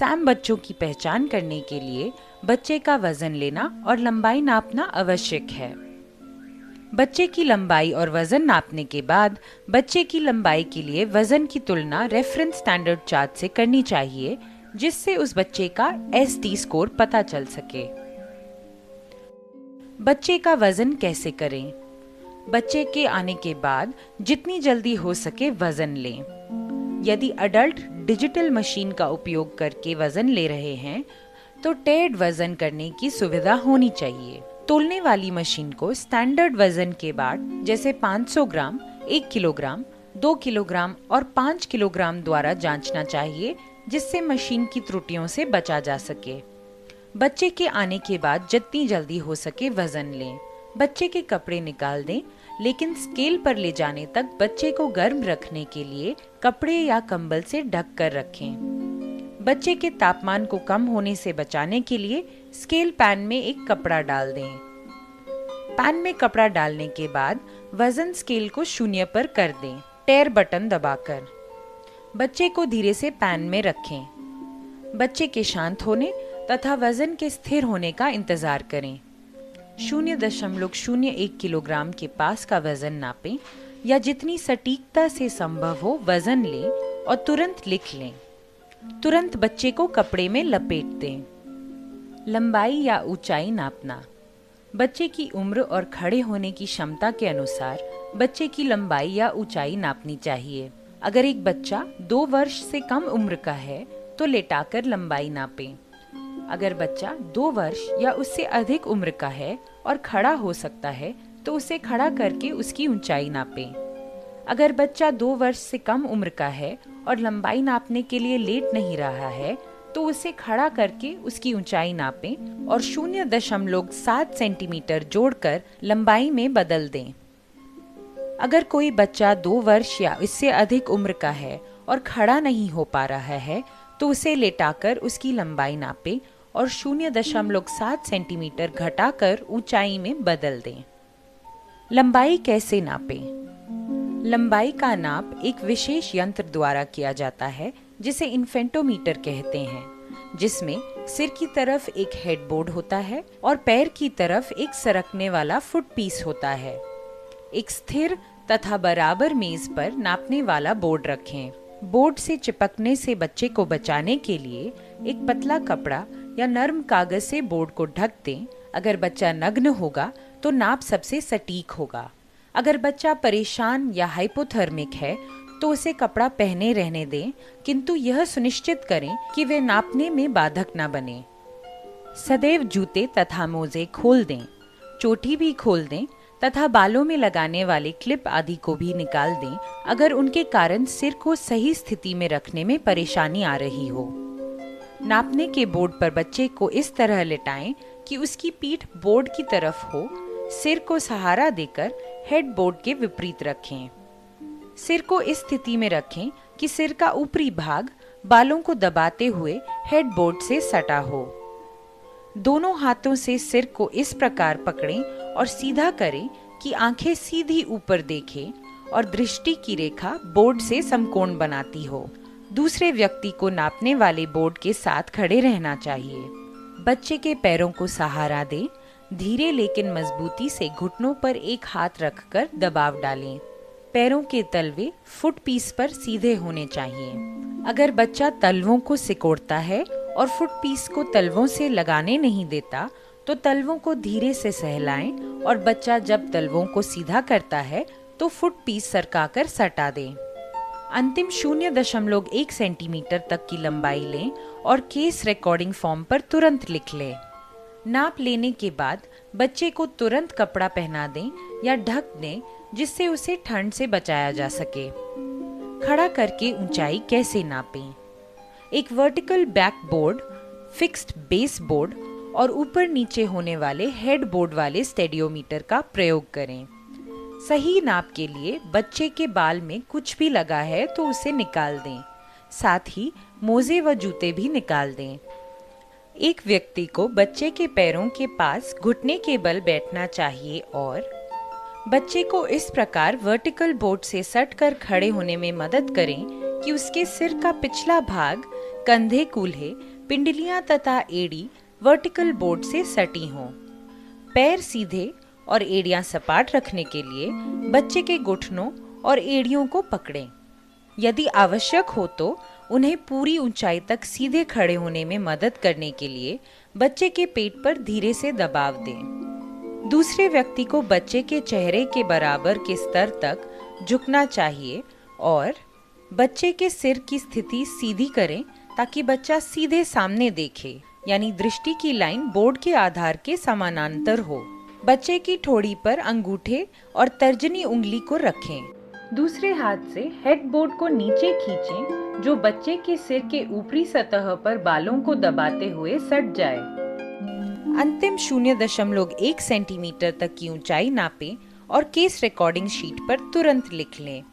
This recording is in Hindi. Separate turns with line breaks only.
सैम बच्चों की पहचान करने के लिए बच्चे का वजन लेना और लंबाई नापना आवश्यक है। बच्चे की लंबाई और वजन नापने के बाद बच्चे की लंबाई के लिए वजन की तुलना रेफरेंस स्टैंडर्ड चार्ट से करनी चाहिए, जिससे उस बच्चे का एसटी स्कोर पता चल सके। बच्चे का वजन कैसे करें? बच्चे के आने के बाद जितनी जल्दी हो सके वजन लें। यदि अडल्ट डिजिटल मशीन का उपयोग करके वजन ले रहे हैं तो टेड वजन करने की सुविधा होनी चाहिए। तोलने वाली मशीन को स्टैंडर्ड वजन के बाद जैसे 500 ग्राम, 1 किलोग्राम, 2 किलोग्राम और 5 किलोग्राम द्वारा जांचना चाहिए, जिससे मशीन की त्रुटियों से बचा जा सके। बच्चे के आने के बाद जितनी जल्दी हो सके वजन लें। बच्चे के कपड़े निकाल दें, लेकिन स्केल पर ले जाने तक बच्चे को गर्म रखने के लिए कपड़े या कंबल से ढक कर रखें। बच्चे के तापमान को कम होने से बचाने के लिए स्केल पैन में एक कपड़ा डाल दें। पैन में कपड़ा डालने के बाद वजन स्केल को 0 पर कर दें, टेयर बटन दबाकर। बच्चे को धीरे से पैन में रखें। बच्चे के शांत होने तथा वजन के स्थिर होने का इंतजार करें। 0.01 किलोग्राम के पास का वजन नापें या जितनी सटीकता से संभव हो वजन लें और तुरंत लिख लें। तुरंत बच्चे को कपड़े में लपेट दें। लंबाई या ऊंचाई नापना। बच्चे की उम्र और खड़े होने की क्षमता के अनुसार बच्चे की लंबाई या ऊंचाई नापनी चाहिए। अगर एक बच्चा 2 वर्ष से कम उम्र का है तो लेटाकर लंबाई नापें। अगर बच्चा 2 वर्ष या उससे अधिक उम्र का है और खड़ा हो सकता है तो उसे खड़ा करके उसकी ऊंचाई नापें। अगर बच्चा 2 वर्ष से कम उम्र का है और लंबाई नापने के लिए लेट नहीं रहा है तो उसे खड़ा करके उसकी ऊंचाई नापें और 0.7 सेंटीमीटर जोड़कर लंबाई में बदल दें। अगर कोई बच्चा 2 वर्ष या इससे अधिक उम्र का है और खड़ा नहीं हो पा रहा है तो उसे लेटाकर उसकी लंबाई नापें और 0.7 सेंटीमीटर घटाकर ऊंचाई में बदल दें। लंबाई कैसे नापें? लंबाई का नाप एक विशेष यंत्र द्वारा किया जाता है जिसे इन्फेंटोमीटर कहते हैं, जिसमें सिर की तरफ एक हेडबोर्ड होता है और पैर की तरफ एक सरकने वाला फुट पीस होता है। एक स्थिर तथा बराबर मेज पर नापने वाला बोर्ड रखें। बोर्ड से चिपकने से बच्चे को बचाने के लिए एक पतला कपड़ा या नरम कागज से बोर्ड को ढक दें। अगर बच्चा नग्न होगा तो नाप सबसे सटीक होगा। अगर बच्चा परेशान या हाइपोथर्मिक है तो उसे कपड़ा पहने रहने दें, किंतु यह सुनिश्चित करें कि वे नापने में बाधक न बने। सदैव जूते तथा मोजे खोल दें, चोटी भी खोल दें तथा बालों में लगाने वाले क्लिप आदि को भी निकाल दें अगर उनके कारण सिर को सही स्थिति में रखने में परेशानी आ रही हो। नापने के बोर्ड पर बच्चे को इस तरह लेटाएं कि उसकी पीठ बोर्ड की तरफ हो। सिर को सहारा देकर हेड बोर्ड के विपरीत रखें। सिर को इस स्थिति में रखें कि सिर का ऊपरी भाग बालों को दबाते हुए हेड बोर्ड से सटा हो। दोनों हाथों से सिर को इस प्रकार पकड़ें और सीधा करें कि आंखें सीधी ऊपर देखें और दृष्टि की रेखा बोर्ड से समकोण बनाती हो। दूसरे व्यक्ति को नापने वाले बोर्ड के साथ खड़े रहना चाहिए। बच्चे के पैरों को सहारा दें। धीरे लेकिन मजबूती से घुटनों पर एक हाथ रखकर दबाव डालें। पैरों के तलवे फुट पीस पर सीधे होने चाहिए। अगर बच्चा तलवों को सिकोड़ता है और फुट पीस को तलवों से लगाने नहीं देता तो तलवों को धीरे से सहलाएं और बच्चा जब तलवों को सीधा करता है तो फुट पीस सरकाकर सटा दें। अंतिम 0.1 सेंटीमीटर तक की लंबाई लें और केस रिकॉर्डिंग फॉर्म पर तुरंत लिख लें। नाप लेने के बाद बच्चे को तुरंत कपड़ा पहना दें या ढक दें, जिससे उसे ठंड से बचाया जा सके। खड़ा करके ऊंचाई कैसे नापें? एक vertical back board, fixed base board और ऊपर नीचे होने वाले हेड बोर्ड वाले स्टेडियोमीटर का प्रयोग करें। सही नाप के लिए बच्चे के बाल में कुछ भी लगा है तो उसे निकाल दें। साथ ही मोजे व जूते भी निकाल दें। एक व्यक्ति को बच्चे के पैरों के पास घुटने के बल बैठना चाहिए और बच्चे को इस प्रकार वर्टिकल बोर्ड से सट कर खड़े होने में मदद करें कि उसके सिर का पिछला भाग कंधे कूल्हे, पिंडलियां तथा एड़ी वर्टिकल बोर्ड से सटी हों। पैर सीधे और एड़ियां सपाट रखने के लिए बच्चे के घुटनों और एड़ियों को पकड़ें। यदि आवश्यक हो तो उन्हें पूरी ऊंचाई तक सीधे खड़े होने में मदद करने के लिए बच्चे के पेट पर धीरे से दबाव दें। दूसरे व्यक्ति को बच्चे के चेहरे के बराबर के स्तर तक झुकना चाहिए और बच्चे के सिर की स्थिति सीधी करें ताकि बच्चा सीधे सामने देखे, यानी दृष्टि की लाइन बोर्ड के आधार के समानांतर हो। बच्चे की ठोड़ी पर अंगूठे और तर्जनी उंगली को रखें। दूसरे हाथ से हेडबोर्ड को नीचे खींचें जो बच्चे के सिर के ऊपरी सतह पर बालों को दबाते हुए सट जाए। अंतिम 0.1 सेंटीमीटर तक की ऊंचाई नापें और केस रिकॉर्डिंग शीट पर तुरंत लिख लें।